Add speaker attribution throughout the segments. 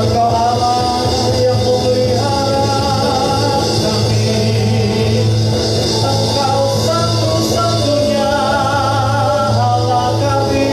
Speaker 1: Engkau Allah yang memelihara kami. Engkau satu-satunya Allah kami.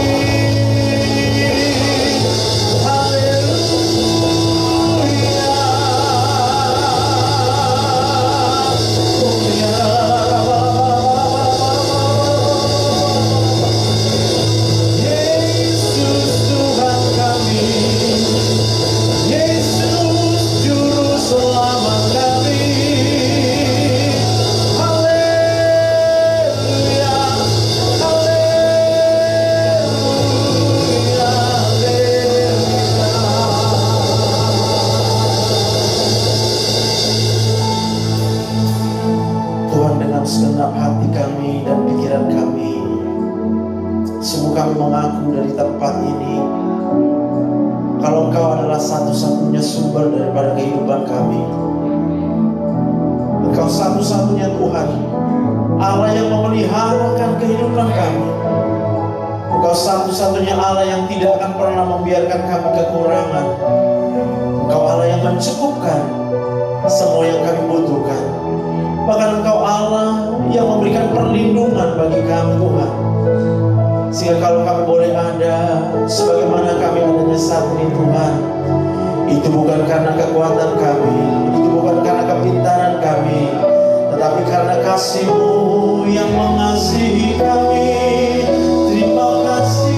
Speaker 1: Segenap hati kami dan pikiran kami, sungguh kami mengaku dari tempat ini, kalau Engkau adalah satu-satunya sumber daripada kehidupan kami. Engkau satu-satunya Tuhan, Allah yang memeliharakan kehidupan kami. Engkau satu-satunya Allah yang tidak akan pernah membiarkan kami kekurangan. Engkau Allah yang mencukupkan semua yang kami butuhkan. Bahkan Engkau Allah yang memberikan perlindungan bagi kami, Tuhan. Sehingga kalau kami boleh ada sebagaimana kami adanya saat ini, Tuhan, itu bukan karena kekuatan kami, itu bukan karena kepintaran kami, tetapi karena kasih-Mu yang mengasihi kami. Terima kasih.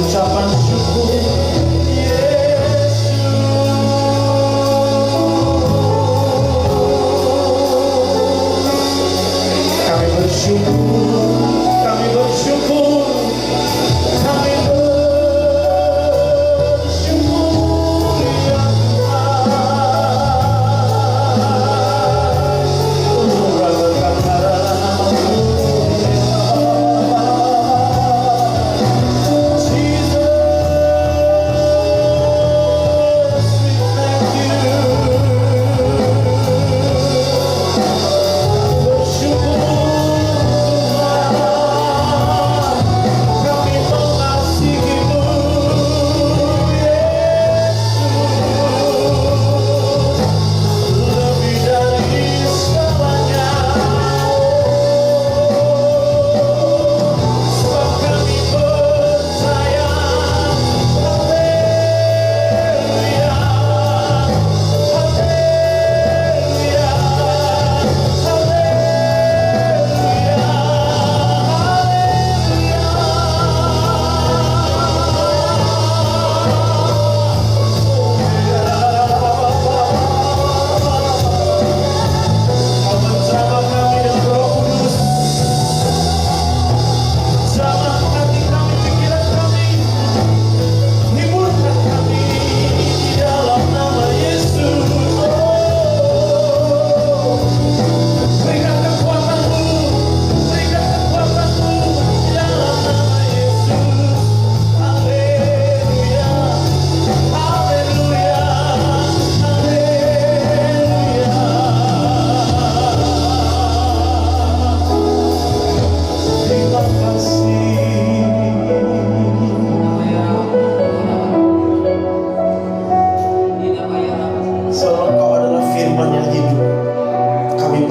Speaker 1: Ucapan syukur Yesus. Kami bersyukur, kami bersyukur, kami bersyukur ya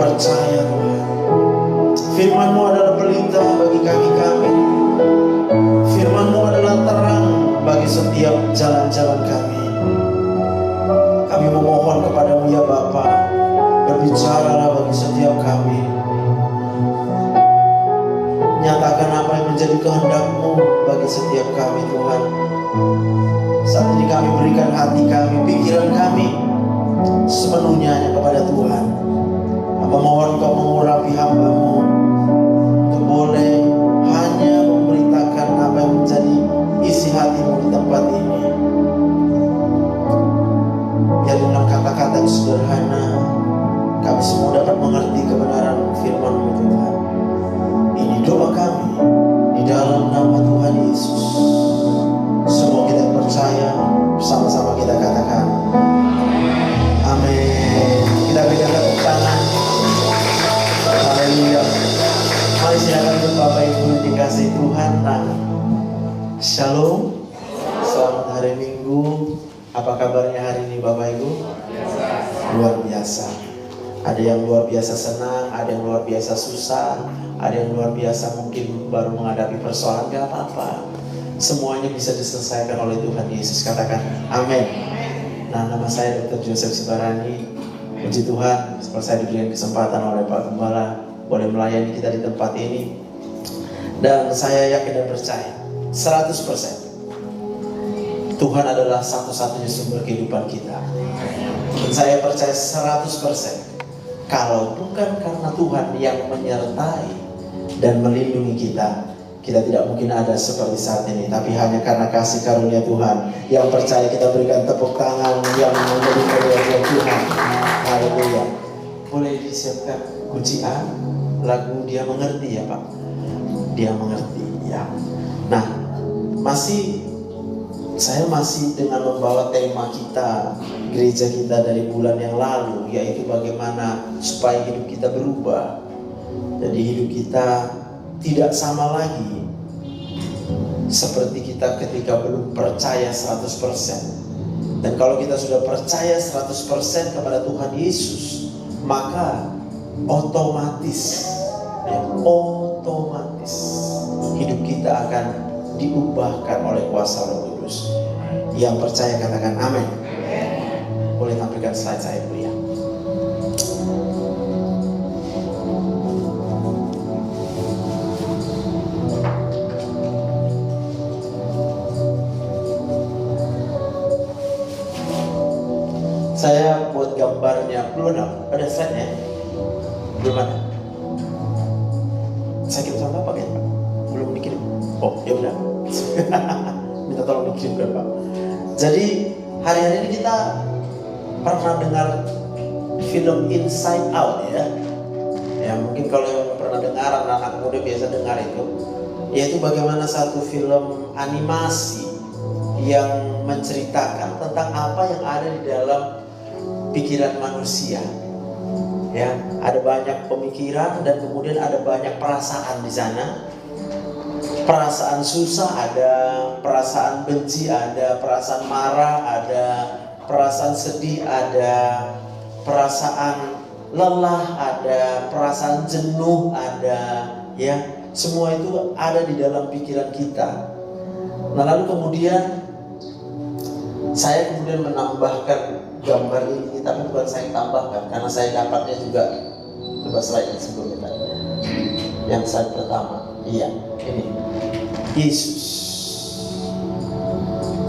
Speaker 1: percaya Tuhan. Firman-Mu adalah pelita bagi kaki-kami. Firman-Mu adalah terang bagi setiap jalan-jalan kami. Kami memohon kepada-Mu ya Bapa, berbicaralah bagi setiap kami. Nyatakan apa yang menjadi kehendak-Mu bagi setiap kami Tuhan. Saat ini kami berikan hati kami, pikiran kami sepenuhnya hanya kepada Tuhan. Hamba mohon Kau mengurapi hamba-Mu untuk boleh hanya memberitakan apa yang menjadi isi hati-Mu di tempat ini. Biar dengan kata-kata yang sederhana kami semua dapat mengerti kebenaran firman-Mu Tuhan. Ini doa kami di dalam nama Tuhan Yesus. Semua kita percaya, bersama-sama kita katakan amin. luar biasa. Ada yang luar biasa senang, ada yang luar biasa susah, ada yang luar biasa mungkin baru menghadapi persoalan. Gak apa-apa, semuanya bisa diselesaikan oleh Tuhan Yesus. Katakan amin. Nah, nama saya Dr. Joseph Sibarani. Puji Tuhan, seperti saya diberikan kesempatan oleh Pak Gembala boleh melayani kita di tempat ini. Dan saya yakin dan percaya 100% Tuhan adalah satu-satunya sumber kehidupan kita. Dan saya percaya 100% kalau bukan karena Tuhan yang menyertai dan melindungi kita, kita tidak mungkin ada seperti saat ini. Tapi hanya karena kasih karunia Tuhan. Yang percaya kita berikan tepuk tangan yang menjadi kemuliaan Tuhan. Haleluya. Boleh disiapkan pujian lagu Dia Mengerti ya Pak? Dia Mengerti ya. Nah, saya masih dengan membawa tema kita, gereja kita dari bulan yang lalu, yaitu bagaimana supaya hidup kita berubah. Jadi hidup kita tidak sama lagi seperti kita ketika belum percaya 100%. Dan kalau kita sudah percaya 100% kepada Tuhan Yesus, maka otomatis hidup kita akan diubahkan oleh kuasa Roh Kudus. Yang percaya katakan amin. Boleh tampilkan slide saya dulu ya. Saya buat gambarnya, belum ada slide-nya? Belum ada. Saya kirim sama Bapak kan? Belum dikirim. Oh, ya udah. Minta tolong dikirimkan Pak. Jadi hari-hari ini kita pernah dengar film Inside Out ya. Ya mungkin kalau yang pernah dengar, anak-anak muda biasa dengar itu, yaitu bagaimana satu film animasi yang menceritakan tentang apa yang ada di dalam pikiran manusia. Ya, ada banyak pemikiran dan kemudian ada banyak perasaan di sana. Perasaan susah ada, perasaan benci ada, perasaan marah ada, perasaan sedih ada, perasaan lelah ada, perasaan jenuh ada, ya. Semua itu ada di dalam pikiran kita. Nah, lalu kemudian saya menambahkan gambar ini, tapi bukan saya tambahkan karena saya dapatnya juga. Coba slide yang sebelumnya tadi, yang slide pertama, iya ini Yesus.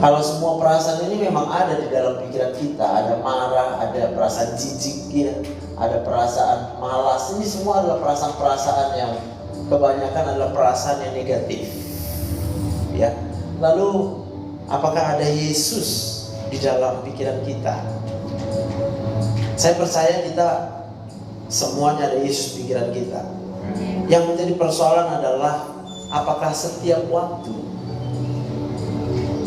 Speaker 1: Kalau semua perasaan ini memang ada di dalam pikiran kita, ada marah, ada perasaan jijik, ya, ada perasaan malas. Ini semua adalah perasaan-perasaan yang kebanyakan adalah perasaan yang negatif, ya. Lalu apakah ada Yesus di dalam pikiran kita? Saya percaya kita semuanya ada Yesus di pikiran kita. Yang menjadi persoalan adalah apakah setiap waktu,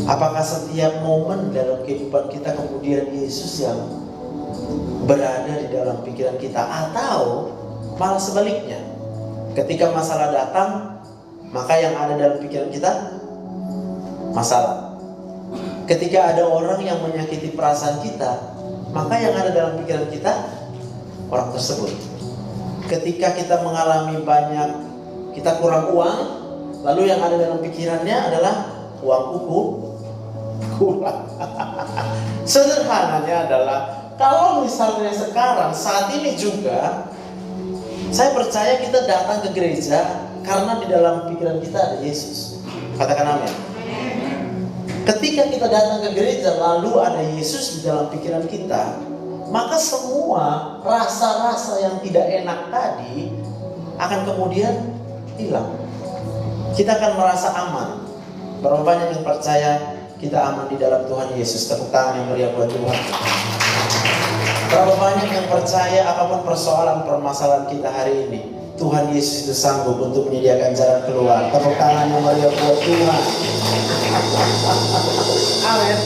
Speaker 1: apakah setiap momen dalam kehidupan kita kemudian Yesus yang berada di dalam pikiran kita, atau malah sebaliknya, ketika masalah datang maka yang ada dalam pikiran kita masalah. Ketika ada orang yang menyakiti perasaan kita, maka yang ada dalam pikiran kita orang tersebut. Ketika kita mengalami banyak, kita kurang uang, lalu yang ada dalam pikirannya adalah uangku kurang. Sederhananya adalah, kalau misalnya sekarang saat ini juga, saya percaya kita datang ke gereja karena di dalam pikiran kita ada Yesus. Katakan amin. Ketika kita datang ke gereja lalu ada Yesus di dalam pikiran kita, maka semua rasa-rasa yang tidak enak tadi akan kemudian hilang. Kita akan merasa aman. Berapa banyak yang percaya kita aman di dalam Tuhan Yesus? Tepuk tangan yang meriah buat Tuhan. Berapa banyak yang percaya apapun persoalan permasalahan kita hari ini, Tuhan Yesus itu sanggup untuk menyediakan jalan keluar. Tepuk tangan yang meriah buat Tuhan. Amin.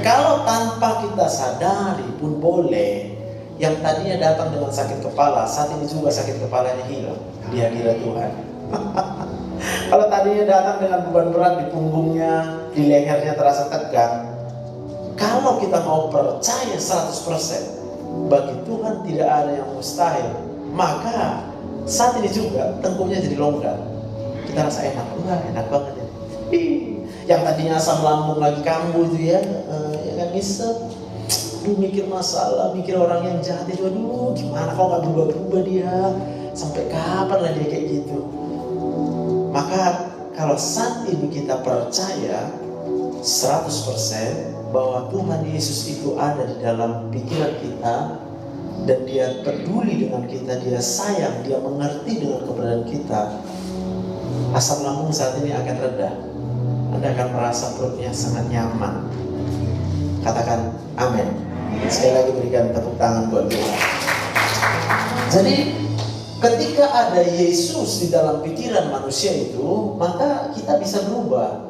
Speaker 1: Kalau tanpa kita sadari pun boleh, yang tadinya datang dengan sakit kepala, saat ini juga sakit kepalanya hilang. Dia kira Tuhan. Kalau tadinya datang dengan beban berat di punggungnya, di lehernya terasa tegang, kalau kita mau percaya 100%, bagi Tuhan tidak ada yang mustahil. Maka saat ini juga tengkuknya jadi longgar. Kita rasa enak, enak banget ya. Yang tadinya asam lambung lagi kambuh itu ya kan ngisep. Aduh, mikir masalah, mikir orang yang jahat itu, aduh gimana kok gak berubah-berubah dia, sampai kapan lah dia kayak gitu. Maka kalau saat ini kita percaya 100% bahwa Tuhan Yesus itu ada di dalam pikiran kita, dan dia peduli dengan kita, dia sayang, dia mengerti dengan keberadaan kita, asam lambung saat ini akan reda. Anda akan merasa perutnya sangat nyaman. Katakan amin. Sekali lagi berikan tepuk tangan buat Tuhan. Jadi ketika ada Yesus di dalam pikiran manusia itu, maka kita bisa berubah.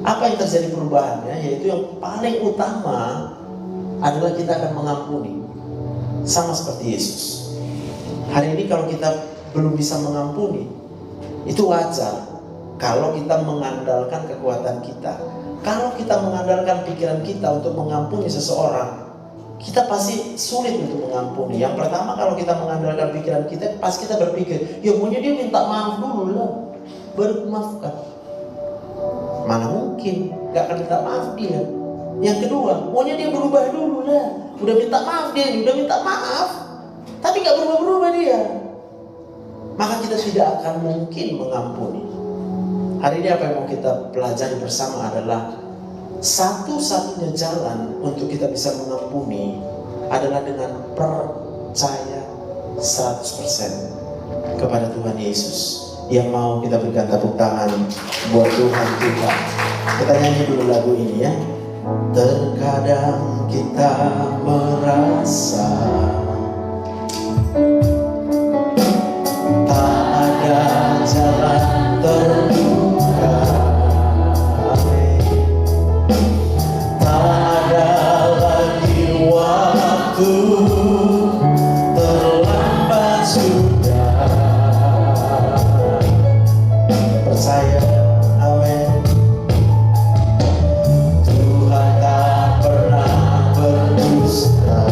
Speaker 1: Apa yang terjadi perubahannya? Yaitu yang paling utama adalah kita akan mengampuni. Sama seperti Yesus. Hari ini kalau kita belum bisa mengampuni, itu wajar. Kalau kita mengandalkan kekuatan kita, kalau kita mengandalkan pikiran kita untuk mengampuni seseorang, kita pasti sulit untuk mengampuni. Yang pertama, kalau kita mengandalkan pikiran kita, pasti kita berpikir, ya maunya dia minta maaf dulu lah, baru maafkan. Mana mungkin, gak akan minta maaf dia. Yang kedua, maunya dia berubah dulu lah, udah minta maaf dia, udah minta maaf, tapi gak berubah-berubah dia. Maka kita tidak akan mungkin mengampuni. Hari ini apa yang mau kita pelajari bersama adalah satu-satunya jalan untuk kita bisa mengampuni adalah dengan percaya 100% kepada Tuhan Yesus. Yang mau kita berikan tepuk tangan buat Tuhan kita. Kita nyanyi dulu lagu ini ya. Terkadang kita merasa tak ada jalan terbuka, tak ada lagi waktu, terlambat sudah. Percaya, amin. Tuhan tak pernah berdusta.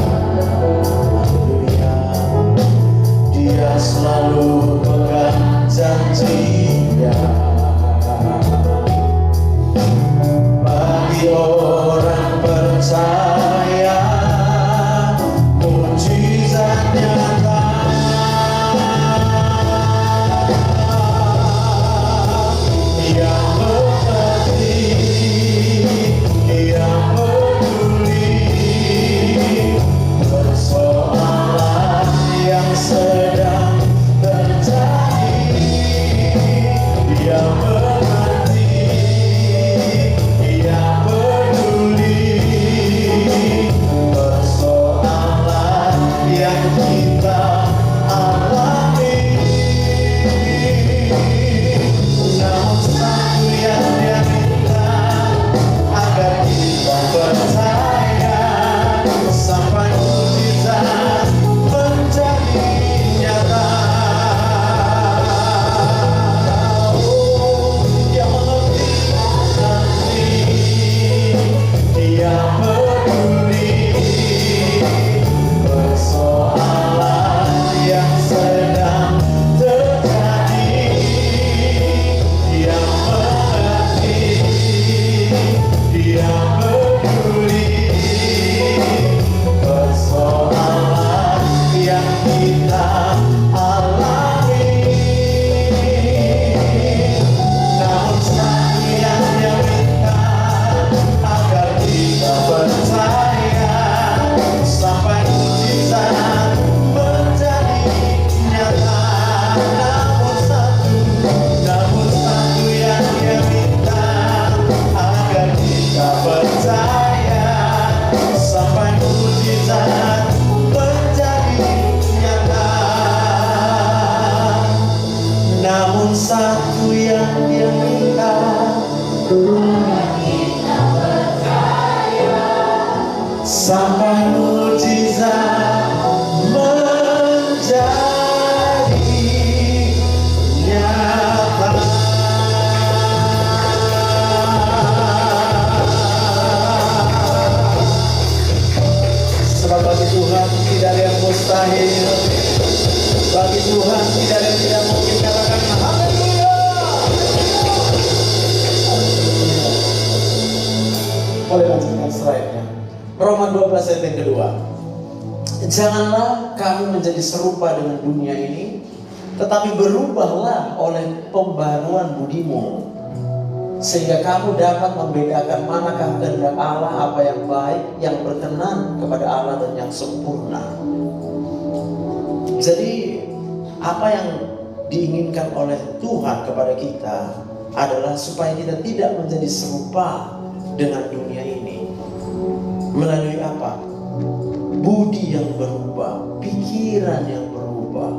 Speaker 1: Bagi Tuhan tidak ada yang mustahil. Bagi Tuhan tidak ada yang tidak mungkin. Katakan haleluya. Boleh lanjutkan slide-nya. Roma 12 ayat yang kedua. Janganlah kamu menjadi serupa dengan dunia ini, tetapi berubahlah oleh pembaruan budimu, sehingga kamu dapat membedakan manakah kehendak Allah, apa yang baik, yang berkenan kepada Allah dan yang sempurna. Jadi apa yang diinginkan oleh Tuhan kepada kita adalah supaya kita tidak menjadi serupa dengan dunia ini. Melalui apa? Budi yang berubah, pikiran yang berubah.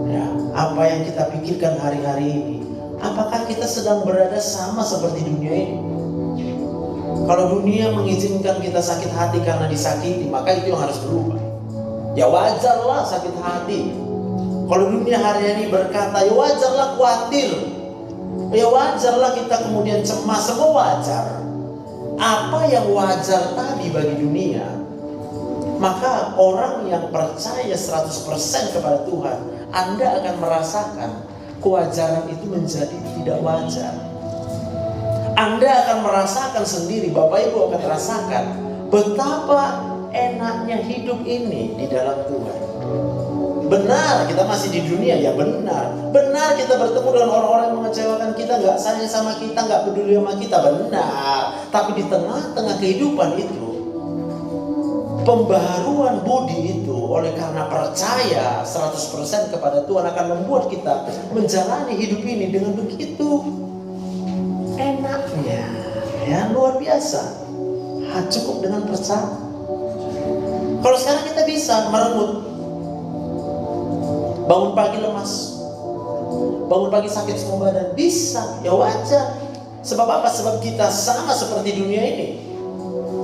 Speaker 1: Ya, apa yang kita pikirkan hari-hari ini, apakah kita sedang berada sama seperti dunia ini? Kalau dunia mengizinkan kita sakit hati karena disakiti, maka itu yang harus berubah. Ya wajarlah sakit hati. Kalau dunia hari ini berkata, ya wajarlah khawatir, ya wajarlah kita kemudian cemas, semua wajar. Apa yang wajar tadi bagi dunia, maka orang yang percaya 100% kepada Tuhan, Anda akan merasakan kewajaran itu menjadi tidak wajar. Anda akan merasakan sendiri, Bapak Ibu akan rasakan betapa enaknya hidup ini di dalam Tuhan. Benar kita masih di dunia, ya benar. Benar kita bertemu dengan orang-orang yang mengecewakan kita, gak sayang sama kita, gak peduli sama kita, benar. Tapi di tengah-tengah kehidupan itu, pembaharuan budi itu oleh karena percaya 100% kepada Tuhan akan membuat kita menjalani hidup ini dengan begitu enaknya, ya luar biasa. Cukup dengan percaya. Kalau sekarang kita bisa merengut, bangun pagi lemas, bangun pagi sakit semua badan, bisa, ya wajar. Sebab apa? Sebab kita sama seperti dunia ini.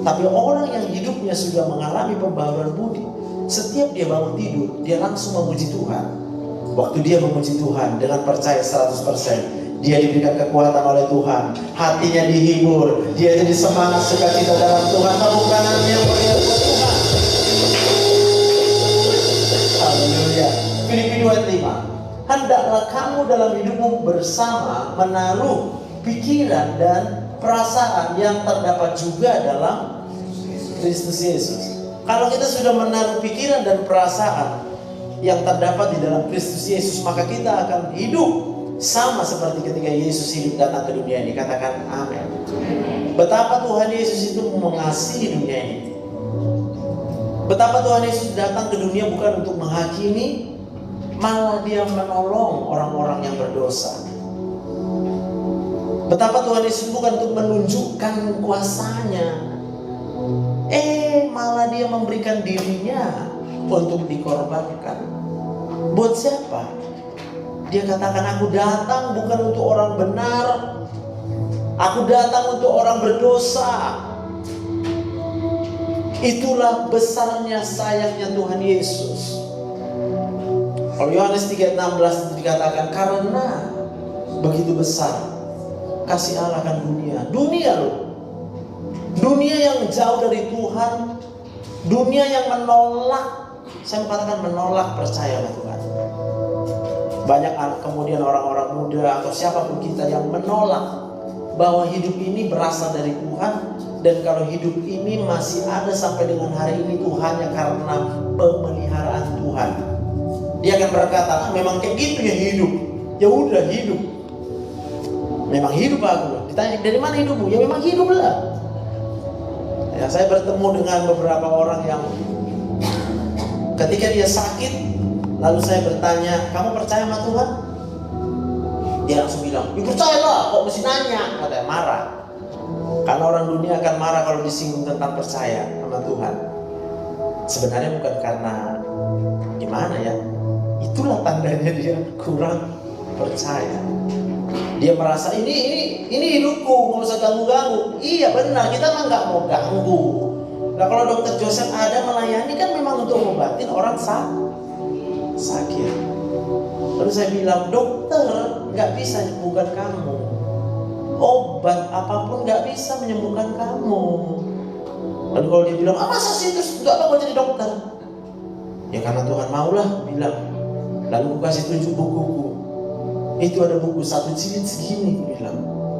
Speaker 1: Tapi orang yang hidupnya sudah mengalami pembaharuan budi, setiap dia bangun tidur, dia langsung memuji Tuhan. Waktu dia memuji Tuhan dengan percaya 100%, dia diberikan kekuatan oleh Tuhan, hatinya dihibur, dia jadi semangat sukacita dalam Tuhan. Tepuk tangannya yang meriah buat Tuhan. Haleluya. Filipi 2 ayat 5. Hendaklah kamu dalam hidupmu bersama menaruh pikiran dan perasaan yang terdapat juga dalam Kristus Yesus. Kalau kita sudah menaruh pikiran dan perasaan yang terdapat di dalam Kristus Yesus, maka kita akan hidup sama seperti ketika Yesus hidup datang ke dunia ini. Katakan amin. Betapa Tuhan Yesus itu mengasihi dunia ini. Betapa Tuhan Yesus datang ke dunia bukan untuk menghakimi, malah dia menolong orang-orang yang berdosa. Betapa Tuhan Yesus bukan untuk menunjukkan kuasanya, malah dia memberikan dirinya untuk dikorbankan. Buat siapa? Dia katakan, aku datang bukan untuk orang benar, aku datang untuk orang berdosa. Itulah besarnya sayangnya Tuhan Yesus. Kalau Yohanes 3:16 dikatakan, karena begitu besar kasih Allah akan dunia. Dunia loh. Dunia yang jauh dari Tuhan. Dunia yang menolak. Saya mengatakan menolak percaya pada Tuhan. Banyak kemudian orang-orang muda atau siapapun kita yang menolak bahwa hidup ini berasal dari Tuhan. Dan kalau hidup ini masih ada sampai dengan hari ini, itu hanya karena pemeliharaan Tuhan. Dia akan berkata, memang kayak gitu ya hidup. Ya udah hidup. Memang hidup aku. Ditanya, dari mana hidupmu? Ya memang hidup lah. Ya, saya bertemu dengan beberapa orang yang ketika dia sakit, lalu saya bertanya, kamu percaya sama Tuhan? Dia langsung bilang, ya percayalah, kok mesti nanya? Katanya marah. Karena orang dunia akan marah kalau disinggung tentang percaya sama Tuhan. Sebenarnya bukan karena gimana ya, itulah tandanya dia kurang percaya. Dia merasa ini hidupku, nggak usah ganggu-ganggu. Iya benar, kita mah nggak mau ganggu. Nah kalau dokter Joseph ada melayani kan memang untuk ngobatin orang sakit. Lalu saya bilang, dokter nggak bisa menyembuhkan kamu. Obat apapun nggak bisa menyembuhkan kamu. Lalu kalau dia bilang, masa sih terus gak apa-apa jadi dokter? Ya karena Tuhan maulah bilang. Lalu aku kasih tunjuk bukuku. Itu ada buku 1 jilid segini, aku bilang.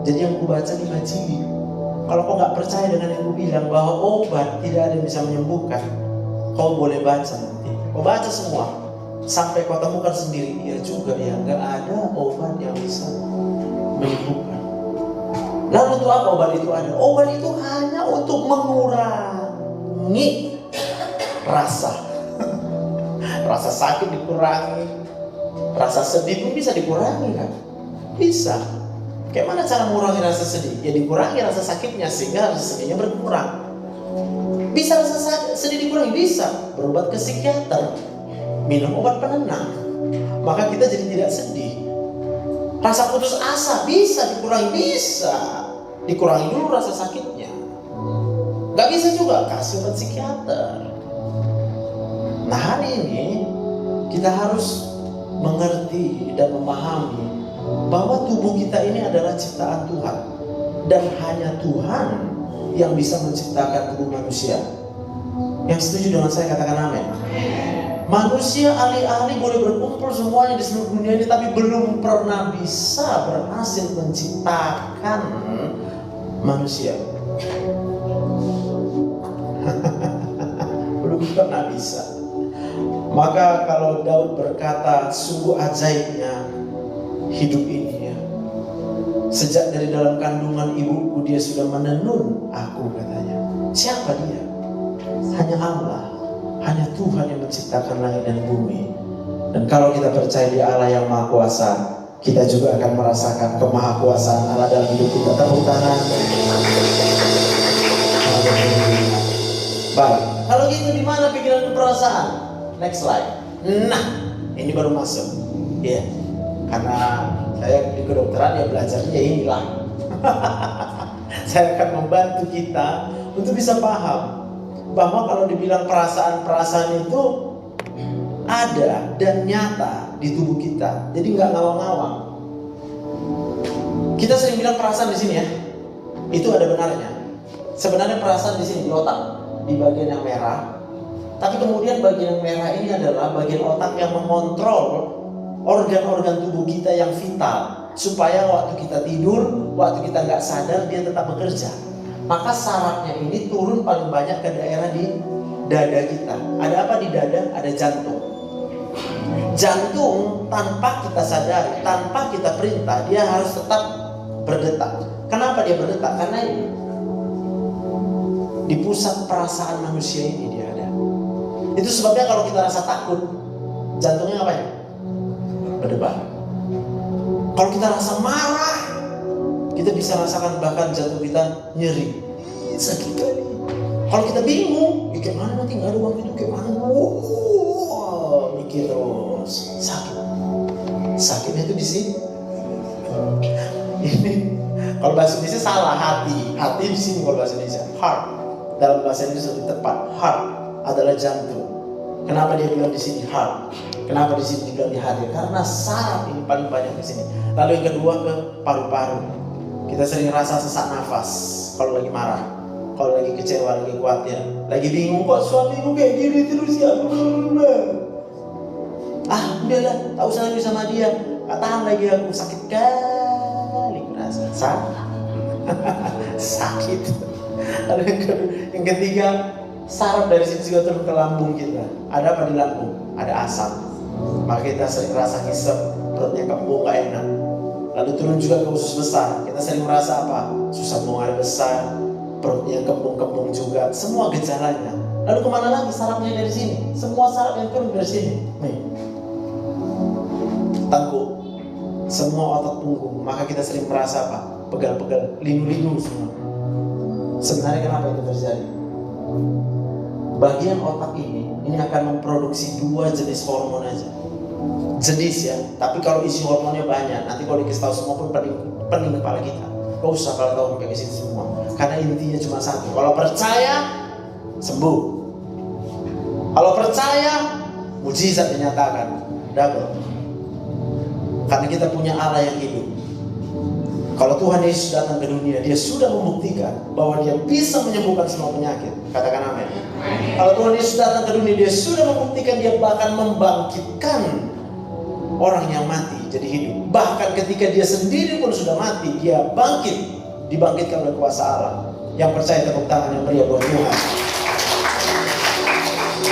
Speaker 1: Jadi yang aku baca 5 jilid. Kalau kau gak percaya dengan yang aku bilang bahwa obat tidak ada yang bisa menyembuhkan, kau boleh baca nanti. Kau baca semua sampai kau temukan sendiri. Ya juga ya, gak ada obat yang bisa menyembuhkan. Lalu untuk apa obat itu ada? Obat itu hanya untuk mengurangi rasa sakit dikurangi, rasa sedih pun bisa dikurangi kan? Bisa. Kayak mana cara mengurangi rasa sedih? Ya dikurangi rasa sakitnya sehingga rasa sedihnya berkurang. Bisa rasa sedih dikurangi? Bisa. Berobat ke psikiater, minum obat penenang, maka kita jadi tidak sedih. Rasa putus asa bisa dikurangi, bisa dikurangi dulu rasa sakitnya. Gak bisa juga kasih obat psikiater. Nah hari ini kita harus mengerti dan memahami bahwa tubuh kita ini adalah ciptaan Tuhan, dan hanya Tuhan yang bisa menciptakan tubuh manusia. Yang setuju dengan saya katakan amin. Manusia ahli-ahli boleh berkumpul semuanya di seluruh dunia ini, tapi belum pernah bisa berhasil menciptakan manusia. Belum pernah bisa. Maka kalau Daud berkata, sungguh ajaibnya hidup ini ya. Sejak dari dalam kandungan ibuku dia sudah menenun aku, katanya. Siapa dia? Hanya Allah, hanya Tuhan yang menciptakan langit dan bumi. Dan kalau kita percaya di Allah yang Maha Kuasa, kita juga akan merasakan kemahakuasaan Allah dalam hidup kita. Tepuk tangan. Baik, kalau gitu di mana pikiran dan perasaan? Next slide. Nah, ini baru masuk. Ya, karena saya di kedokteran ya belajarnya inilah. Saya akan membantu kita untuk bisa paham bahwa kalau dibilang perasaan-perasaan itu ada dan nyata di tubuh kita. Jadi nggak ngawang-ngawang. Kita sering bilang perasaan di sini ya. Itu ada benarnya. Sebenarnya perasaan di sini di otak, di bagian yang merah. Tapi kemudian bagian yang merah ini adalah bagian otak yang mengontrol organ-organ tubuh kita yang vital, supaya waktu kita tidur, waktu kita nggak sadar dia tetap bekerja. Maka sarafnya ini turun paling banyak ke daerah di dada kita. Ada apa di dada? Ada jantung. Jantung tanpa kita sadari, tanpa kita perintah, dia harus tetap berdetak. Kenapa dia berdetak? Karena di pusat perasaan manusia ini dia ada. Itu sebabnya kalau kita rasa takut, jantungnya ngapain? Berdebar. Kalau kita rasa marah, kita bisa rasakan bahkan jantung kita nyeri, sakit kali. Kalau kita bingung, ya kayak mana nanti nggak ada uang itu, kayak mana? Mikir terus, sakit. Sakitnya itu di sini. Ini kalau bahasa Indonesia salah, hati di sini kalau bahasa Indonesia. Heart dalam bahasa Indonesia lebih tepat. Heart adalah jantung. Kenapa dia bilang di sini heart? Kenapa di sini dibilang di hati? Karena saraf ini paling banyak di sini. Lalu yang kedua ke paru-paru. Kita sering rasa sesak nafas kalau lagi marah, kalau lagi kecewa, lagi khawatir, lagi bingung, kok suamiku kayak gini terus ya. Udahlah, tak usah lagi sama dia. Gak tahan lagi aku, sakit kali merasa. Sakit. Lalu yang ketiga, saraf dari sini juga turun ke lambung kita. Ada apa di lambung? Ada asam. Maka kita sering rasa ngisep, perutnya kembung gak enak. Lalu turun juga ke usus besar. Kita sering merasa apa? Susah buang air besar, perutnya kembung-kembung juga. Semua gejalanya. Lalu kemana lagi sarafnya dari sini? Semua saraf yang turun dari sini. Nih, tengkuk, semua otot punggung. Maka kita sering merasa apa? Pegal-pegal, linu-linu semua. Sebenarnya kenapa itu terjadi? Bagian otak ini akan memproduksi 2 jenis hormon aja. Jenis ya, tapi kalau isi hormonnya banyak, nanti kalau dikasih tahu semua pun pening kepala kita. Gak usah kalau tahu sampai ke sini semua, karena intinya cuma satu. Kalau percaya, sembuh. Kalau percaya, mujizat dinyatakan, double. Karena kita punya Allah yang hidup. Kalau Tuhan Yesus datang ke dunia, dia sudah membuktikan bahwa dia bisa menyembuhkan semua penyakit. Katakan amin. Kalau Tuhan Yesus datang ke dunia, dia sudah membuktikan, dia bahkan membangkitkan orang yang mati jadi hidup. Bahkan ketika dia sendiri pun sudah mati, dia bangkit, dibangkitkan oleh kuasa Allah. Yang percaya tepuk tangan yang meriah buat Tuhan.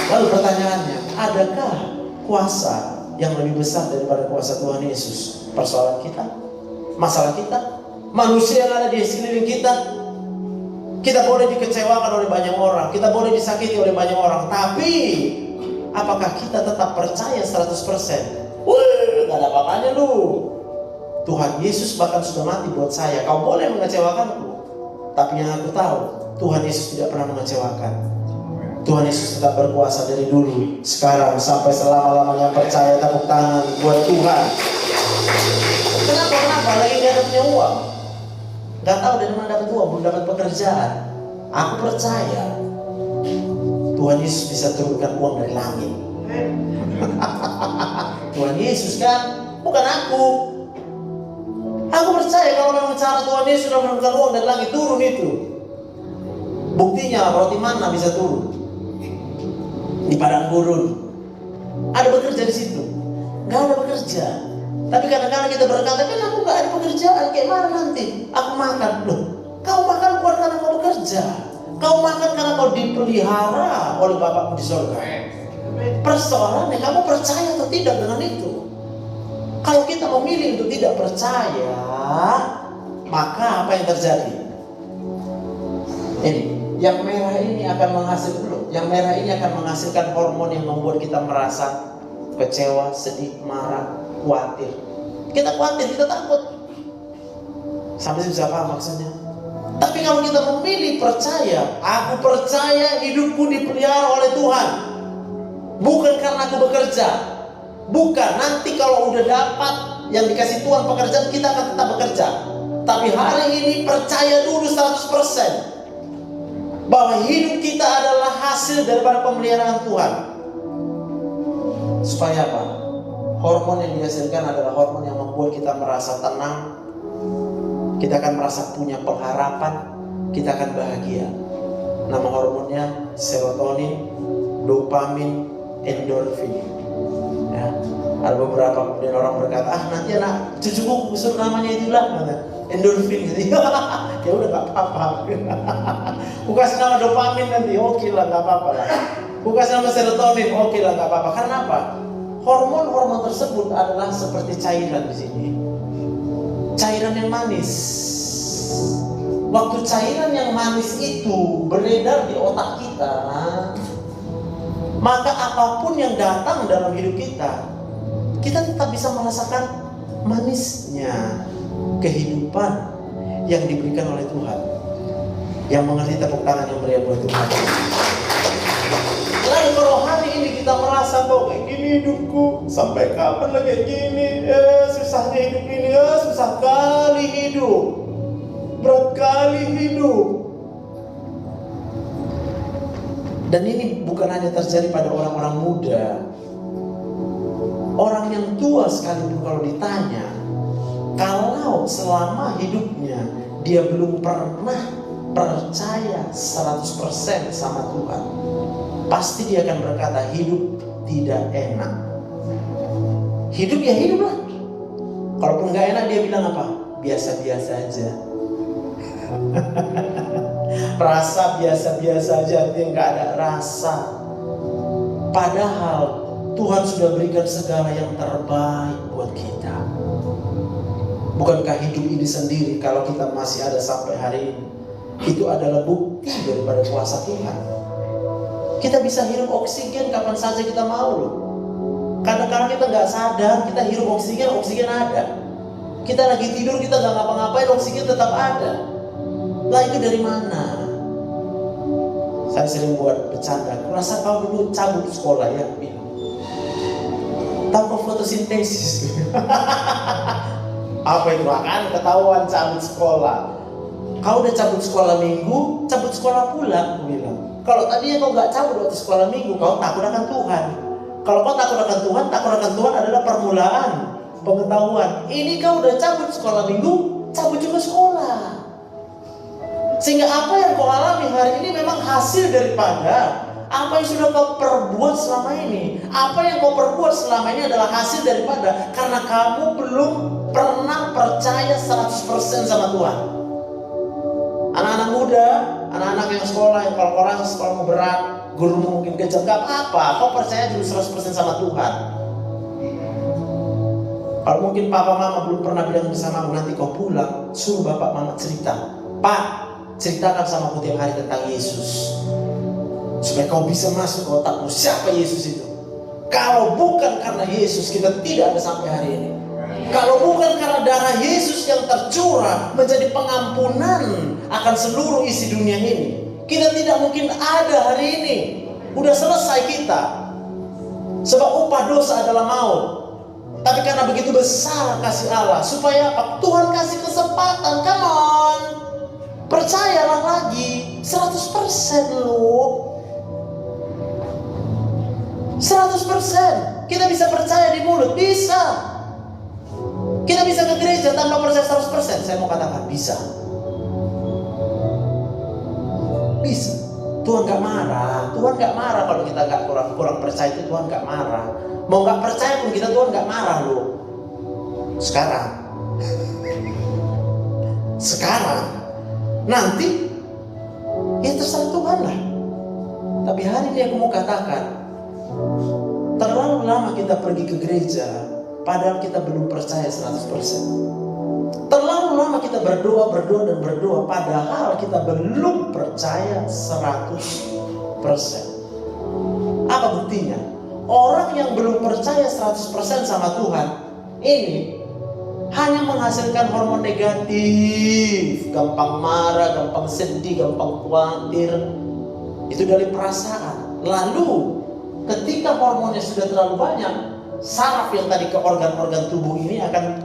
Speaker 1: Lalu pertanyaannya, adakah kuasa yang lebih besar daripada kuasa Tuhan Yesus? Persoalan kita, masalah kita, manusia yang ada di sekeliling kita. Kita boleh dikecewakan oleh banyak orang, kita boleh disakiti oleh banyak orang, tapi apakah kita tetap percaya 100%? Wih, gak ada apa-apanya lu. Tuhan Yesus bahkan sudah mati buat saya. Kau boleh mengecewakanku, tapi yang aku tahu, Tuhan Yesus tidak pernah mengecewakan. Tuhan Yesus tetap berkuasa dari dulu, sekarang, sampai selama-lamanya. Percaya, tepuk tangan buat Tuhan. Kenapa? Lagi gak ada punya uang, gak tahu dari mana dapat uang, belum dapat pekerjaan. Aku percaya Tuhan Yesus bisa turunkan uang dari langit. Tuhan Yesus kan, bukan aku. Aku percaya kalau memang cara Tuhan Yesus sudah menurunkan uang dari langit, turun itu. Buktinya roti mana bisa turun di padang gurun. Ada bekerja di situ? Gak ada bekerja. Tapi kadang-kadang kita berkata, kan aku gak ada pekerjaan, kayak mana nanti aku makan? Loh, kau makan bukan karena kau bekerja. Kau makan karena kau dipelihara oleh Bapakmu di surga. Persoalannya kamu percaya atau tidak dengan itu. Kalau kita memilih untuk tidak percaya, maka apa yang terjadi? Ini, yang merah ini akan menghasilkan, yang merah ini akan menghasilkan hormon yang membuat kita merasa kecewa, sedih, marah, khawatir. Kita khawatir, kita takut. Sampai bisa paham maksudnya. Tapi kalau kita memilih percaya, aku percaya hidupku dipelihara oleh Tuhan. Bukan karena aku bekerja. Bukan, nanti kalau udah dapat yang dikasih Tuhan pekerjaan, kita akan tetap bekerja. Tapi hari ini percaya dulu 100% bahwa hidup kita adalah hasil daripada pemeliharaan Tuhan. Supaya apa? Hormon yang dihasilkan adalah hormon yang membuat kita merasa tenang. Kita akan merasa punya pengharapan. Kita akan bahagia. Nama hormonnya serotonin, dopamin, endorfin. Ya. Ada beberapa kemudian orang berkata, nanti anak cucuku usul namanya itulah, endorfin gitu. Ya udah nggak apa-apa. Ku kasih nama dopamin nanti, oke lah nggak apa-apa lah. Ku kasih nama serotonin, oke lah nggak apa-apa. Karena apa? Hormon-hormon tersebut adalah seperti cairan di sini. Cairan yang manis. Waktu cairan yang manis itu beredar di otak kita, maka apapun yang datang dalam hidup kita, kita tetap bisa merasakan manisnya kehidupan yang diberikan oleh Tuhan. Yang mengerti tepuk tangan yang meriah buat Tuhan. Lalu kalau hari ini kita merasa kok kayak gini hidupku, sampai kapan lagi kayak gini, susahnya hidup ini, susah kali hidup, berat kali hidup. Dan ini bukan hanya terjadi pada orang-orang muda. Orang yang tua sekalipun kalau ditanya, kalau selama hidupnya dia belum pernah percaya 100% sama Tuhan, pasti dia akan berkata hidup tidak enak. Hidup ya hidup lah. Kalaupun gak enak dia bilang apa? Biasa-biasa aja. Rasa biasa-biasa aja, artinya gak ada rasa. Padahal Tuhan sudah berikan segala yang terbaik buat kita. Bukankah hidup ini sendiri kalau kita masih ada sampai hari ini, itu adalah bukti daripada kuasa Tuhan. Kita bisa hirup oksigen kapan saja kita mau loh. Kadang-kadang kita gak sadar, kita hirup oksigen ada. Kita lagi tidur, kita gak ngapa-ngapain, oksigen tetap ada. Lah itu dari mana? Saya sering buat bercanda, kurasa kau dulu cabut sekolah ya, tahu kau fotosintesis? Apa itu? Akan ketahuan cabut sekolah. Kau udah cabut sekolah minggu, cabut sekolah pula, aku bilang. Kalau tadinya kau gak cabut waktu sekolah minggu, kau takut akan Tuhan. Kalau kau takut akan Tuhan, takut akan Tuhan adalah permulaan pengetahuan. Ini kau udah cabut sekolah minggu, cabut juga sekolah. Sehingga apa yang kau alami hari ini memang hasil daripada apa yang sudah kau perbuat selama ini. Apa yang kau perbuat selama ini adalah hasil daripada karena kamu belum pernah percaya 100% sama Tuhan. Anak-anak muda, anak-anak yang sekolah, yang kalau orang sekolahmu berat, gurumu mungkin kejam, gak apa-apa, kau percaya dulu 100% sama Tuhan. Kalau mungkin papa mama belum pernah bilang bersamamu, nanti kau pulang, suruh bapak mama cerita. Pak, ceritakan sama aku tiap hari tentang Yesus, supaya kau bisa masuk ke otakmu siapa Yesus itu. Kalau bukan karena Yesus, kita tidak ada sampai hari ini. Kalau bukan karena darah Yesus yang tercurah menjadi pengampunan akan seluruh isi dunia ini, kita tidak mungkin ada hari ini. Udah selesai kita. Sebab upah dosa adalah maut. Tapi karena begitu besar kasih Allah, supaya apa? Tuhan kasih kesempatan. Come on, percayalah lagi. 100% loh. 100%. Kita bisa percaya di mulut, bisa. Kita bisa ke gereja tanpa percaya 100%. Saya mau katakan bisa. Bisa. Tuhan gak marah. Tuhan gak marah kalau kita gak kurang percaya itu. Tuhan gak marah. Mau gak percaya pun kita, Tuhan gak marah loh. Sekarang nanti ya terserah Tuhan lah. Tapi hari ini aku mau katakan, terlalu lama kita pergi ke gereja padahal kita belum percaya 100%. Terlalu lama kita berdoa padahal kita belum percaya 100%. Apa buktinya? Orang yang belum percaya 100% sama Tuhan ini hanya menghasilkan hormon negatif, gampang marah, gampang sedih, gampang khawatir. Itu dari perasaan. Lalu ketika hormonnya sudah terlalu banyak, saraf yang tadi ke organ-organ tubuh ini akan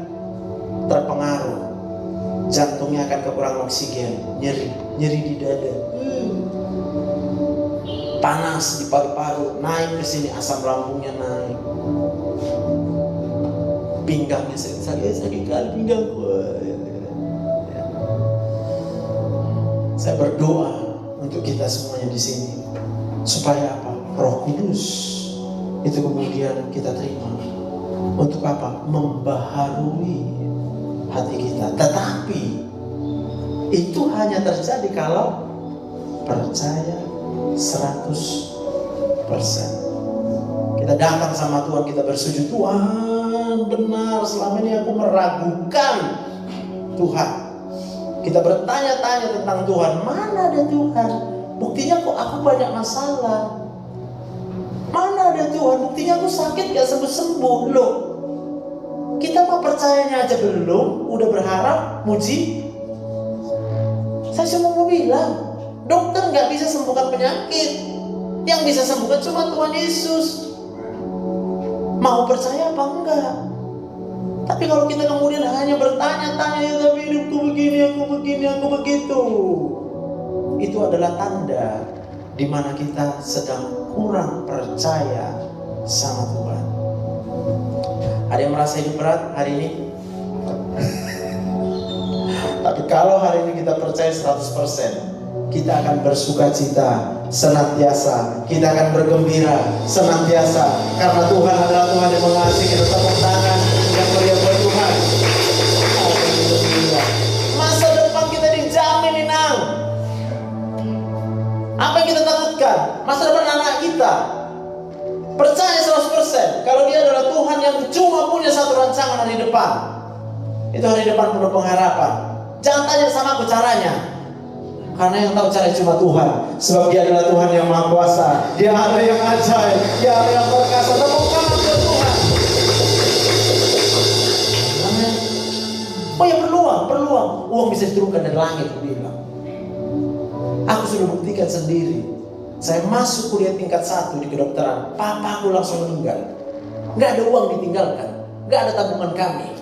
Speaker 1: terpengaruh. Jantungnya akan kekurangan oksigen, nyeri di dada, panas di paru-paru, naik ke sini, asam lambungnya naik, pinggangnya sakit kali pinggangku. Saya berdoa untuk kita semuanya di sini supaya apa? Roh Kudus itu kemudian kita terima untuk apa? Membaharui hati kita. Tetapi itu hanya terjadi kalau percaya 100%. Kita datang sama Tuhan, kita bersujud, Tuhan benar selama ini aku meragukan Tuhan. Kita bertanya-tanya tentang Tuhan, mana ada Tuhan? Buktinya kok aku banyak masalah. Mana ada Tuhan? Buktinya aku sakit gak sembuh-sembuh. Loh, kita mah percayanya aja belum, udah berharap muji. Saya cuma mau bilang, dokter gak bisa sembuhkan penyakit. Yang bisa sembuhkan cuma Tuhan Yesus. Mau percaya apa enggak? Tapi kalau kita kemudian hanya bertanya-tanya, ya tapi hidupku begini, aku begitu, itu adalah tanda di mana kita sedang kurang percaya sama Tuhan. Ada yang merasa hidup berat hari ini? Tapi kalau hari ini kita percaya 100%, kita akan bersuka cita senantiasa, kita akan bergembira senantiasa, karena Tuhan adalah Tuhan yang mengasihi. Kita tepuk tangan yang meriah buat Tuhan. Masa depan kita dijamin, Inang. Apa yang kita takutkan? Masa depan anak kita. Percaya 100% kalau dia adalah Tuhan yang cuma punya satu rancangan hari depan. Itu hari depan penuh pengharapan. Jangan tanya sama aku caranya, karena yang tahu caranya cuma Tuhan. Sebab dia adalah Tuhan yang Maha Kuasa. Dia ada yang ajaib, dia ada yang perkasa. Tepuk tangan buat Tuhan. Amin. Oh ya, peluang. Uang bisa diturunkan dari langit, aku bilang. Aku sudah buktikan sendiri. Saya masuk kuliah tingkat 1 di kedokteran, papaku langsung meninggal. Gak ada uang ditinggalkan, gak ada tabungan kami.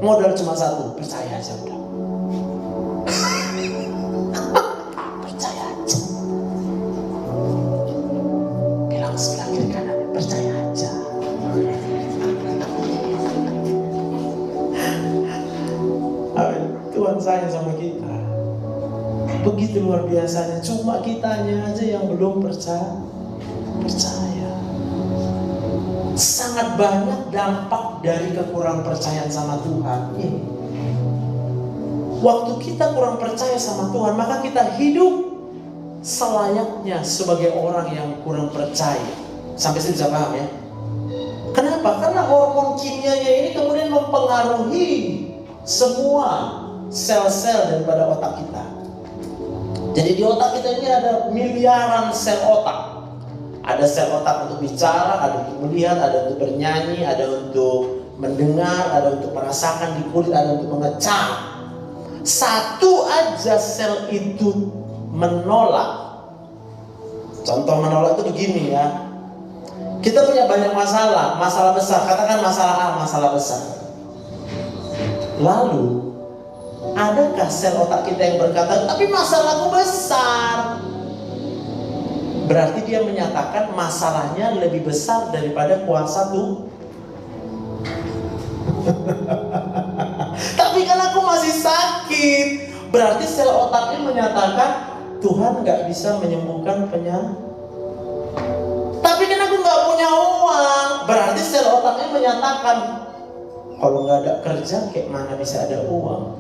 Speaker 1: Modal cuma satu, percaya aja udah. Percaya aja. Bilang sebelah kiri kanan, percaya aja. Amin. Tuhan sayang sama kita. Begitu luar biasanya. Cuma kitanya aja yang belum percaya. Sangat banyak dampak dari kekurang percayaan sama Tuhan. Waktu kita kurang percaya sama Tuhan, maka kita hidup selayaknya sebagai orang yang kurang percaya. Sampai sini bisa paham ya? Kenapa? Karena hormon kimianya ini kemudian mempengaruhi semua sel-sel daripada otak kita. Jadi di otak kita ini ada miliaran sel otak. Ada sel otak untuk bicara, ada untuk melihat, ada untuk bernyanyi, ada untuk mendengar, ada untuk merasakan di kulit, ada untuk mengecam. Satu aja sel itu menolak. Contoh menolak itu begini ya. Kita punya banyak masalah besar. Katakan masalah A, masalah besar. Lalu adakah sel otak kita yang berkata, tapi masalahku besar? Berarti dia menyatakan masalahnya lebih besar daripada kuasa Tuhan. Tapi kan aku masih sakit. Berarti sel otaknya menyatakan Tuhan gak bisa menyembuhkan penyakit. Tapi kan aku gak punya uang. Berarti sel otaknya menyatakan kalau gak ada kerja kayak mana bisa ada uang.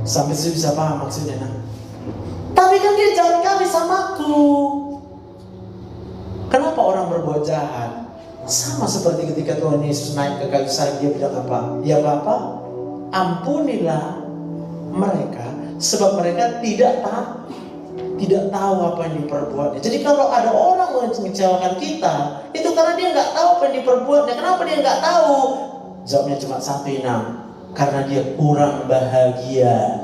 Speaker 1: Sampai situ bisa paham maksudnya nah? Tapi kan dia jahat kali sama aku. Kenapa orang berbuat jahat? Sama seperti ketika Tuhan Yesus naik ke kayu salib, dia bilang apa? Ya Bapa, ampunilah mereka, sebab mereka tidak tahu apa yang diperbuatnya. Jadi kalau ada orang mengecewakan kita, itu karena dia nggak tahu apa yang diperbuatnya. Kenapa dia nggak tahu? Jawabnya cuma satu, Inang. Karena dia kurang bahagia.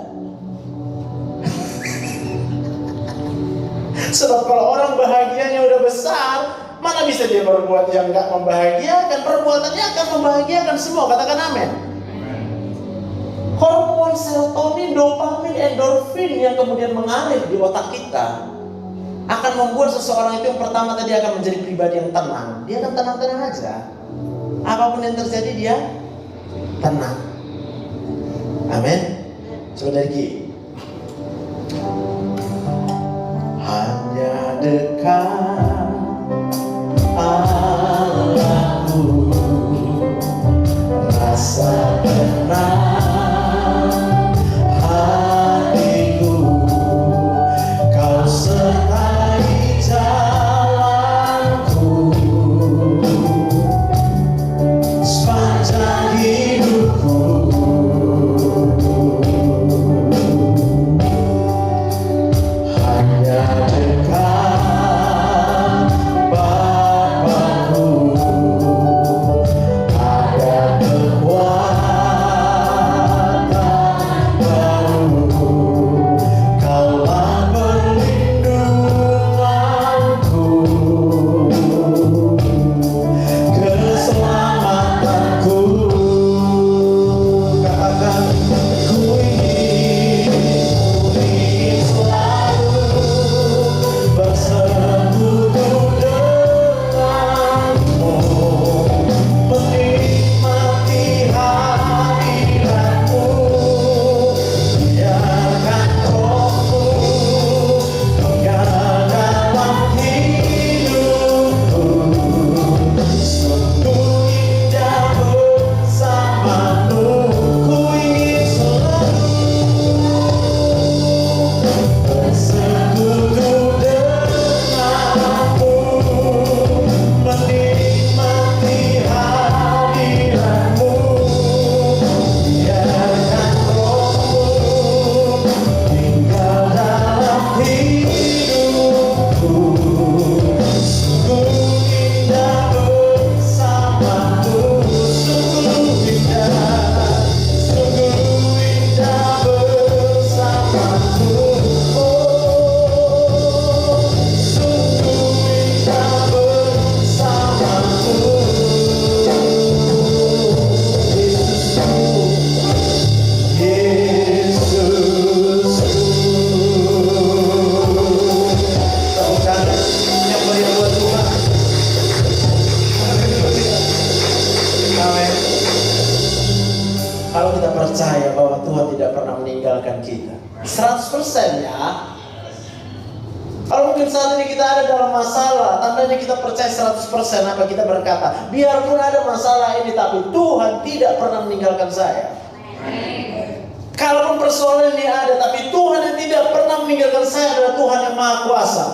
Speaker 1: Sebab kalau orang bahagianya udah besar, mana bisa dia berbuat yang gak membahagiakan? Perbuatannya akan membahagiakan semua. Katakan amin. Hormon serotonin, dopamin, endorfin yang kemudian mengalir di otak kita akan membuat seseorang itu yang pertama tadi akan menjadi pribadi yang tenang. Dia akan tenang-tenang aja. Apapun yang terjadi dia tenang. Amin. Coba lagi. Hanya dekat Allahku, rasa tenang hatiku, kau sertai jalanku sepanjang hidupku. meninggalkan kita. 100% ya. Kalau mungkin saat ini kita ada dalam masalah, tandanya kita percaya 100%. Apa kita berkata, biarpun ada masalah ini, tapi Tuhan tidak pernah meninggalkan saya. Kalaupun persoalan ini ada, tapi Tuhan yang tidak pernah meninggalkan saya adalah Tuhan yang Maha Kuasa.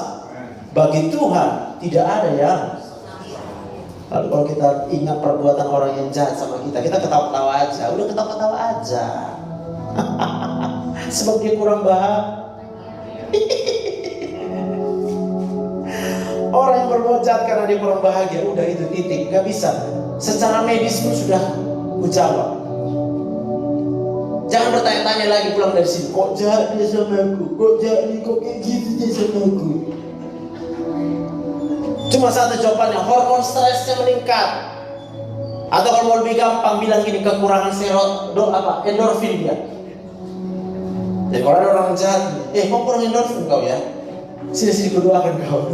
Speaker 1: Bagi Tuhan tidak ada yang. Lalu kalau kita ingat perbuatan orang yang jahat sama kita, kita ketawa-ketawa aja. Udah ketawa-ketawa aja. Sebab dia kurang bahagia. Orang yang berbuat jahat karena dia kurang bahagia, udah itu titik, gak bisa. Secara medis pun sudah kujawab. Jangan bertanya-tanya lagi pulang dari sini. Kok jahat dia sama aku? Kok jahat dia, kok kayak gitu dia sama aku? Cuma satu jawabannya, hormon stresnya meningkat. Atau kalau mau lebih gampang bilang gini, kekurangan endorfin dia. Jadi kalau ada orang jahat, kok kurang endorfin kau ya? Sini kudoakan kau.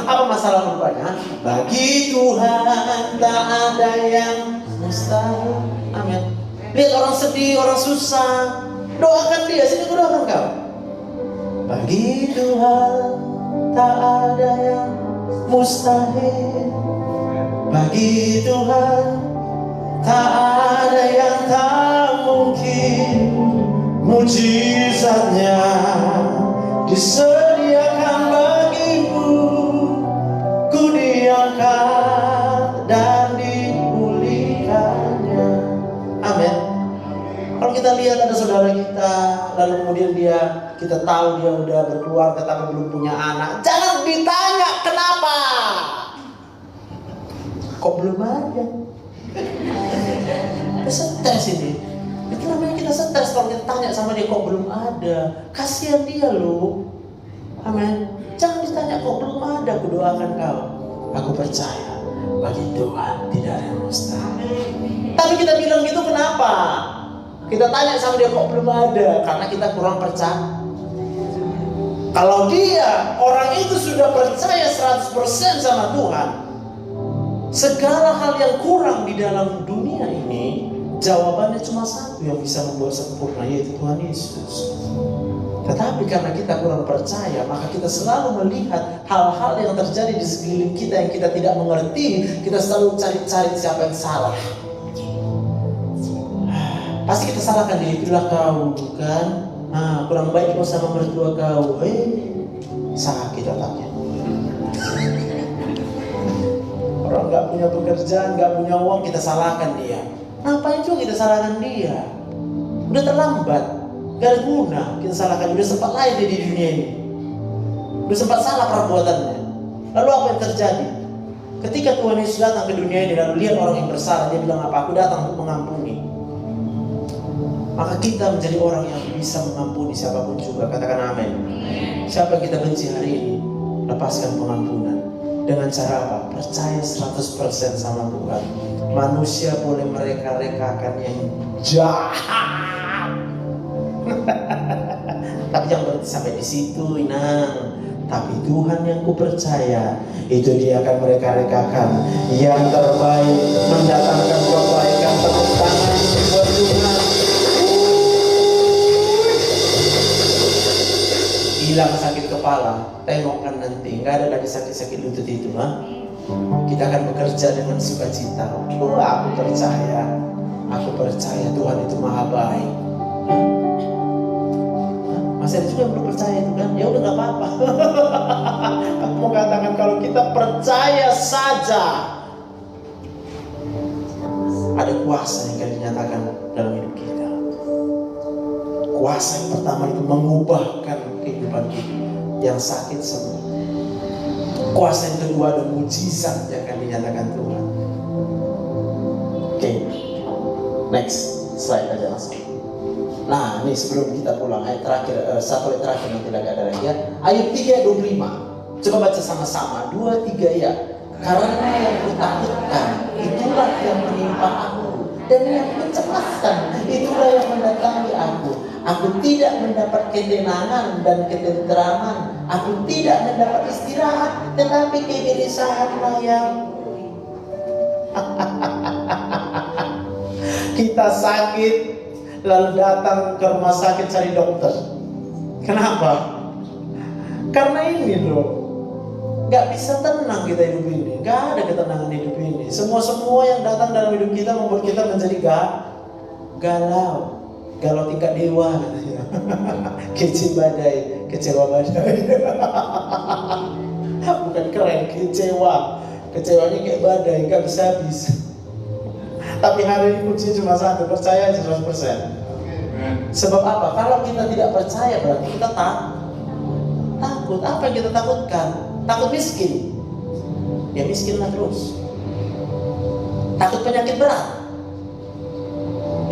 Speaker 1: Apa masalah rupanya? Bagi Tuhan tak ada yang mustahil. Amin. Lihat orang sedih, orang susah, doakan dia. Sini kudoakan kau. Bagi Tuhan tak ada yang mustahil. Bagi Tuhan tak ada yang tak mungkin. Mujizatnya disediakan bagimu, ku diangkat dan dipulihkannya. Amin. Kalau kita lihat ada saudara kita, lalu kemudian kita tahu dia udah berkeluarga tapi belum punya anak, jangan ditanya kenapa. Kok belum ada? Kita stres ini. Itu namanya kita stres kalau kita tanya sama dia kok belum ada. Kasihan dia loh. Amin. Jangan ditanya kok belum ada. Aku doakan kau. Aku percaya bagi Tuhan tidak ada yang mustahil. Tapi kita bilang gitu kenapa? Kita tanya sama dia kok belum ada. Karena kita kurang percaya. Kalau dia, orang itu sudah percaya 100% sama Tuhan, segala hal yang kurang di dalam dunia ini, jawabannya cuma satu yang bisa membuat sempurna, yaitu Tuhan Yesus. Tetapi karena kita kurang percaya, maka kita selalu melihat hal-hal yang terjadi di sekeliling kita yang kita tidak mengerti. Kita selalu cari-cari siapa yang salah. Pasti kita salahkan dia, itulah kau, bukan? Kurang baik kau sama mertua kau. Sakit otaknya. Orang gak punya pekerjaan, gak punya uang, kita salahkan dia. Ngapain juga kita salahkan dia? Udah terlambat, gak ada guna kita salahkan. Udah sempat lahir dia di dunia ini, udah sempat salah perbuatannya. Lalu apa yang terjadi? Ketika Tuhan Yesus datang ke dunia ini, lalu lihat orang yang bersalah, dia bilang apa? Aku datang untuk mengampuni. Maka kita menjadi orang yang bisa mengampuni siapapun juga. Katakan amin. Siapa yang kita benci hari ini, lepaskan pengampunan. Dengan cara apa? Percaya 100% sama Tuhan. Manusia boleh mereka-rekakan yang jahat. Tapi jangan berhenti sampai di situ, Inang. Tapi Tuhan yang ku percaya, itu Dia akan mereka-rekakan yang terbaik, mendatangkan kebaikan. Tepuk tangan buat Tuhan. Hilang sakit kepala, tengokkan nanti, nggak ada lagi sakit-sakit lutut itu, Kita akan bekerja dengan sukacita. Aku percaya Tuhan itu maha baik. Masih ada juga yang belum percaya itu kan? Ya udah nggak apa-apa. Aku mau katakan kalau kita percaya saja, ada kuasa yang akan dinyatakan dalam hidup kita. Kuasa yang pertama itu mengubahkan kehidupan kita yang sakit semua. Kuasa yang kedua ada mujizat yang akan dinyatakan Tuhan. Oke, next slide aja langsung. Nah, ini sebelum kita pulang, ayat terakhir, satu ayat terakhir nanti lagi ada lagi ya. Ayat 3:25. Coba baca sama-sama. 2, 3 ya. Karena yang kutakutkan itulah yang menimpa aku, dan yang mencemaskan itulah yang mendatangi aku. Aku tidak mendapat ketenangan dan ketenteraman. Aku tidak mendapat istirahat, tetapi kegelisahanlah yang kita sakit, lalu datang ke rumah sakit cari dokter. Kenapa? Karena ini loh, gak bisa tenang kita hidup ini. Gak ada ketenangan hidup ini. Semua yang datang dalam hidup kita membuat kita menjadi galau tingkat dewa. Kece badai, kecewa badai. Bukan keren, kecewanya kayak badai, gak bisa habis. Tapi hari ini kunci cuma satu, percaya 100%. Sebab apa? Kalau kita tidak percaya berarti kita takut. Apa yang kita takutkan? Takut miskin. Ya miskinlah terus. Takut penyakit berat.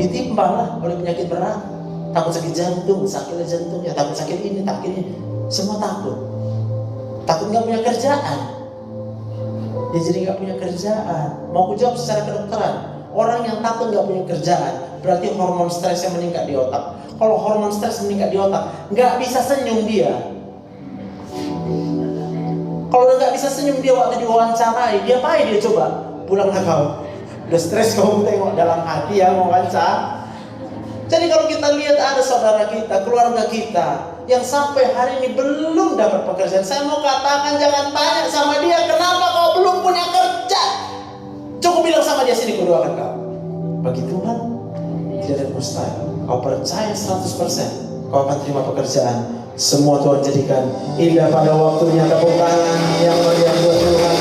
Speaker 1: Ditimpalah oleh penyakit berat. Takut sakit jantung, sakitnya jantungnya. Takut sakit ini, takut ini. Semua takut. Takut gak punya kerjaan. Ya jadi gak punya kerjaan. Mau aku jawab secara kedokteran. Orang yang takut gak punya kerjaan berarti hormon stresnya meningkat di otak. Kalau hormon stres meningkat di otak, gak bisa senyum dia. Kalau udah gak bisa senyum dia waktu diwawancarai, dia apa dia coba? Pulanglah kau. Udah stres kau tengok dalam hati ya mau wawancara. Jadi kalau kita lihat ada saudara kita, keluarga kita yang sampai hari ini belum dapat pekerjaan, saya mau katakan jangan tanya sama dia kenapa kau belum punya kerja. Cukup bilang sama dia, sini kudoakan kau. Bagi Tuhan tidak ada mustahil. Kau percaya 100%, kau akan terima pekerjaan. Semua Tuhan jadikan indah pada waktunya. Tepuk tangan yang meriah buat Tuhan.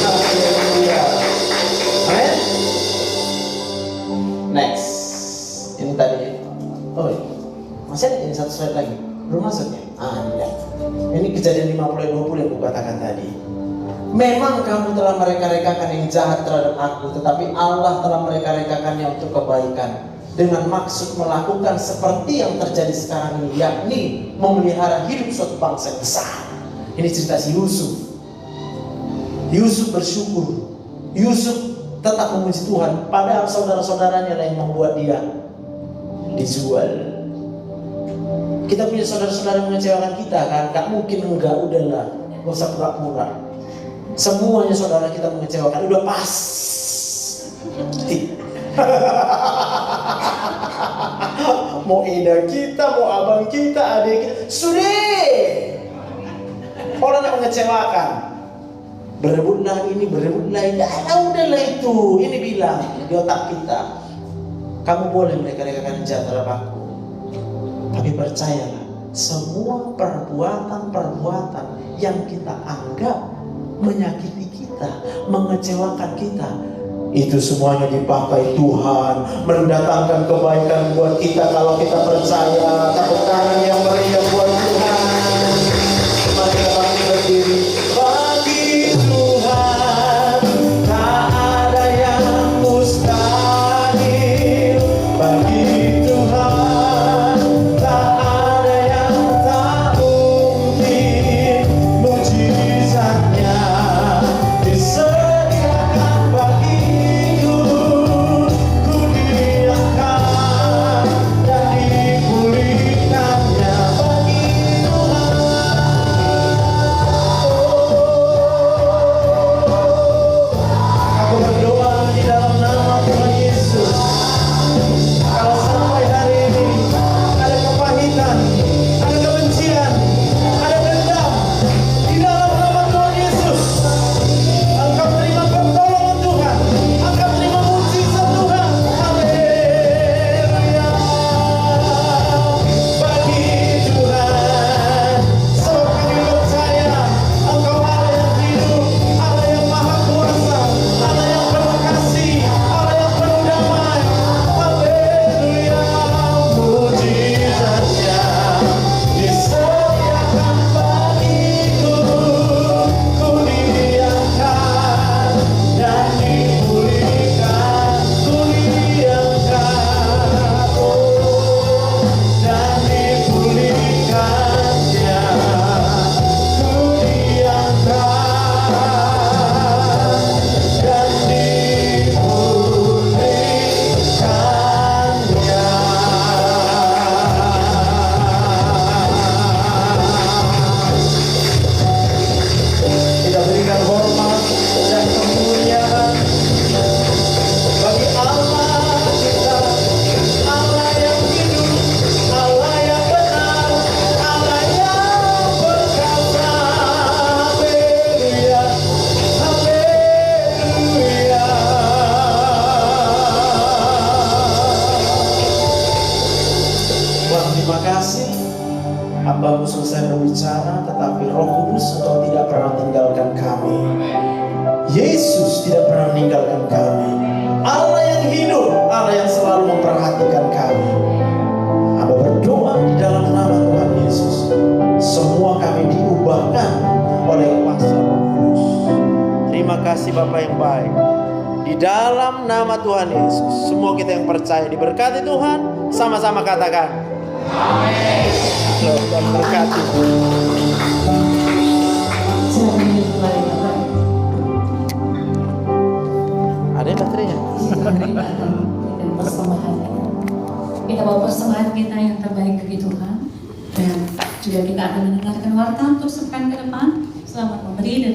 Speaker 1: Haleluya. Amin. Next. Ini tadi. Oh iya. Masih ada ini satu slide lagi. Belum masuknya? Ada. Ini kejadian 50-20 yang aku katakan tadi. Memang kamu telah mereka-rekakan yang jahat terhadap aku, tetapi Allah telah mereka-rekakannya untuk kebaikan, dengan maksud melakukan seperti yang terjadi sekarang ini, yakni memelihara hidup suatu bangsa yang besar. Ini cerita si Yusuf. Yusuf bersyukur. Yusuf tetap memuji Tuhan, padahal saudara-saudaranya lah yang membuat dia dijual. Kita punya saudara-saudara yang mengecewakan kita kan? Gak mungkin enggak, udahlah, gak usah pura-pura. Semuanya saudara kita mengecewakan, udah pasti. Mau Eda kita, mau abang kita, adik kita, sudah. Orang yang mengecewakan, berebutlah ini, berebutlah ini, udahlah itu. Ini bilang di otak kita, kamu boleh mereka-rekakan jahat terhadap aku, tapi percayalah, semua perbuatan yang kita anggap menyakiti kita, mengecewakan kita, itu semuanya dipakai Tuhan mendatangkan kebaikan buat kita kalau kita percaya. Tepuk tangan yang meriah buat Tuhan. Mari kita berdiri. Bagi Tuhan tak ada yang mustahil. Bagi Tuhan tak ada yang tak mungkin. Mujizatnya disediakan bagiku, ku diangkat dan dipulihkannya bagiku. Tapi Roh Kudus Engkau tidak pernah tinggalkan kami. Yesus tidak pernah meninggalkan kami. Allah yang hidup, Allah yang selalu memperhatikan kami. Hamba berdoa di dalam nama Tuhan Yesus, semua kami diubahkan oleh kuasa Roh Kudus. Terima kasih Bapa yang baik. Di dalam nama Tuhan Yesus, semua kita yang percaya diberkati Tuhan, sama-sama katakan amin. Tuhan berkati. Ada baterainya?
Speaker 2: Kita bawa persembahan kita yang terbaik bagi Tuhan, dan juga kita akan mendengarkan warta untuk sepekan ke depan. Selamat memberi dan